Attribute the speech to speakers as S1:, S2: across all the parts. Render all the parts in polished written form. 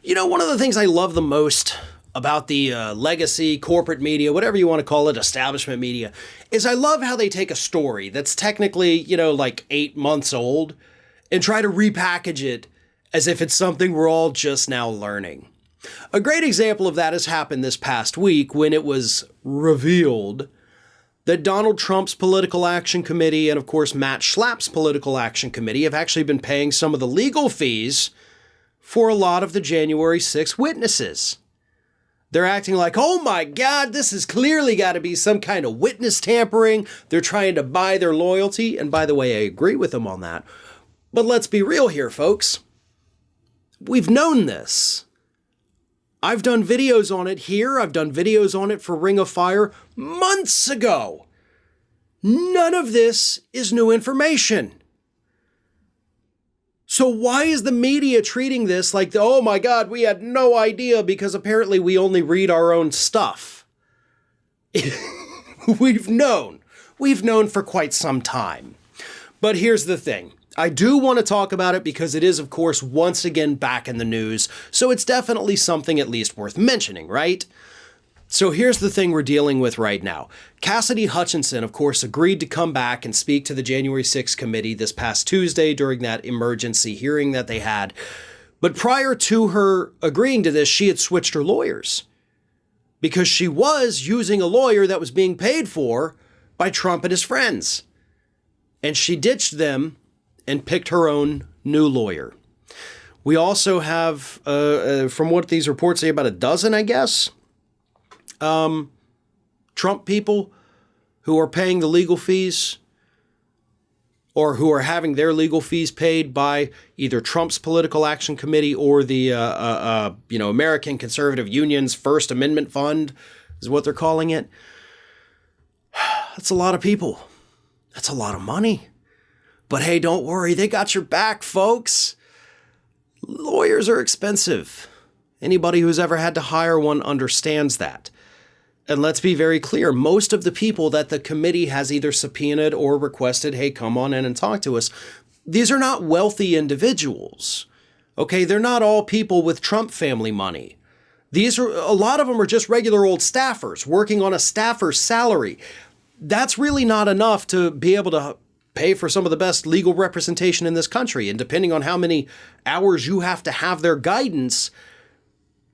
S1: You know, one of the things I love the most about the legacy, corporate media, whatever you want to call it, establishment media, is I love how they take a story that's technically, like 8 months old and try to repackage it as if it's something we're all just now learning. A great example of that has happened this past week when it was revealed that Donald Trump's Political Action Committee and, of course, Matt Schlapp's Political Action Committee have actually been paying some of the legal fees for a lot of the January 6th witnesses. They're acting like, oh my God, this has clearly got to be some kind of witness tampering. They're trying to buy their loyalty. And by the way, I agree with them on that. But let's be real here, folks. We've known this. I've done videos on it here. I've done videos on it for Ring of Fire months ago. None of this is new information. So why is the media treating this like, oh my God, we had no idea because apparently we only read our own stuff? We've known for quite some time. But here's the thing. I do want to talk about it because it is, of course, once again back in the news. So it's definitely something at least worth mentioning, right? So here's the thing we're dealing with right now. Cassidy Hutchinson, of course, agreed to come back and speak to the January 6th committee this past Tuesday during that emergency hearing that they had. But prior to her agreeing to this, she had switched her lawyers because she was using a lawyer that was being paid for by Trump and his friends. And she ditched them and picked her own new lawyer. We also have, from what these reports say, about a dozen, I guess, Trump people who are paying the legal fees or who are having their legal fees paid by either Trump's Political Action Committee or the, American Conservative Union's First Amendment Fund is what they're calling it. That's a lot of people. That's a lot of money. But hey, don't worry. They got your back, folks. Lawyers are expensive. Anybody who's ever had to hire one understands that. And let's be very clear, most of the people that the committee has either subpoenaed or requested, hey, come on in and talk to us, these are not wealthy individuals. Okay, they're not all people with Trump family money. A lot of them are just regular old staffers working on a staffer's salary. That's really not enough to be able to pay for some of the best legal representation in this country. And depending on how many hours you have to have their guidance,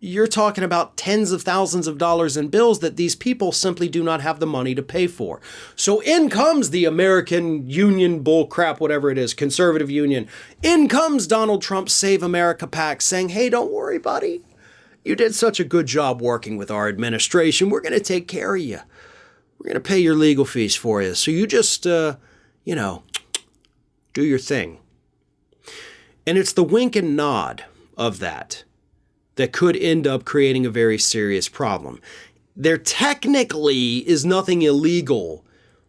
S1: you're talking about tens of thousands of dollars in bills that these people simply do not have the money to pay for. So in comes the American Union bullcrap, whatever it is, conservative union. In comes Donald Trump's Save America PAC saying, hey, don't worry, buddy. You did such a good job working with our administration. We're going to take care of you. We're going to pay your legal fees for you. So you just, do your thing. And it's the wink and nod of that could end up creating a very serious problem. There technically is nothing illegal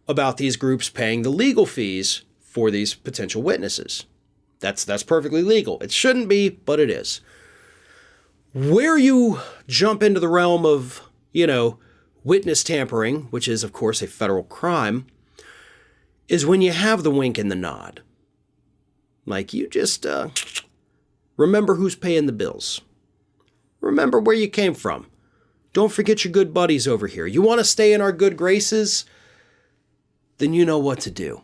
S1: about these groups paying the legal fees for these potential witnesses. That's perfectly legal. It shouldn't be, but it is. Where you jump into the realm of, witness tampering, which is, of course, a federal crime, is when you have the wink and the nod. Like, you just remember who's paying the bills. Remember where you came from. Don't forget your good buddies over here. You want to stay in our good graces? Then you know what to do.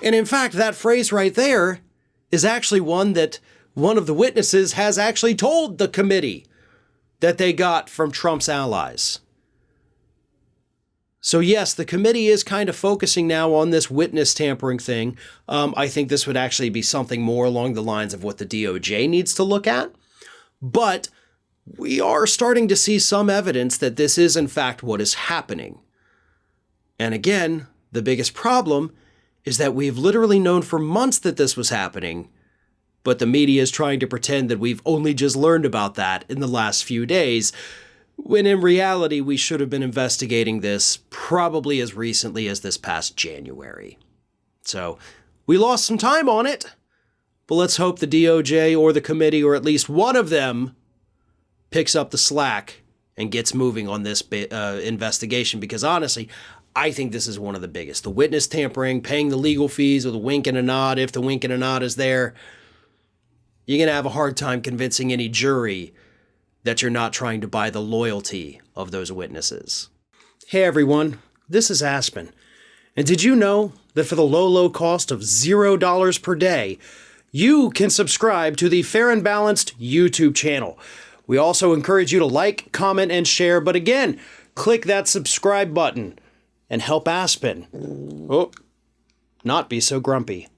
S1: And in fact, that phrase right there is actually one that one of the witnesses has actually told the committee that they got from Trump's allies. So yes, the committee is kind of focusing now on this witness tampering thing. I think this would actually be something more along the lines of what the DOJ needs to look at. But we are starting to see some evidence that this is in fact what is happening. And again, the biggest problem is that we've literally known for months that this was happening, but the media is trying to pretend that we've only just learned about that in the last few days, when in reality we should have been investigating this probably as recently as this past January. So we lost some time on it, but let's hope the DOJ or the committee, or at least one of them, picks up the slack and gets moving on this investigation, because honestly, I think this is one of the biggest. The witness tampering, paying the legal fees with a wink and a nod, if the wink and a nod is there, you're going to have a hard time convincing any jury that you're not trying to buy the loyalty of those witnesses. Hey everyone, this is Aspen. And did you know that for the low cost of $0 per day, you can subscribe to the Fair and Balanced YouTube channel? We also encourage you to like, comment, and share, but again, click that subscribe button and help Aspen not be so grumpy.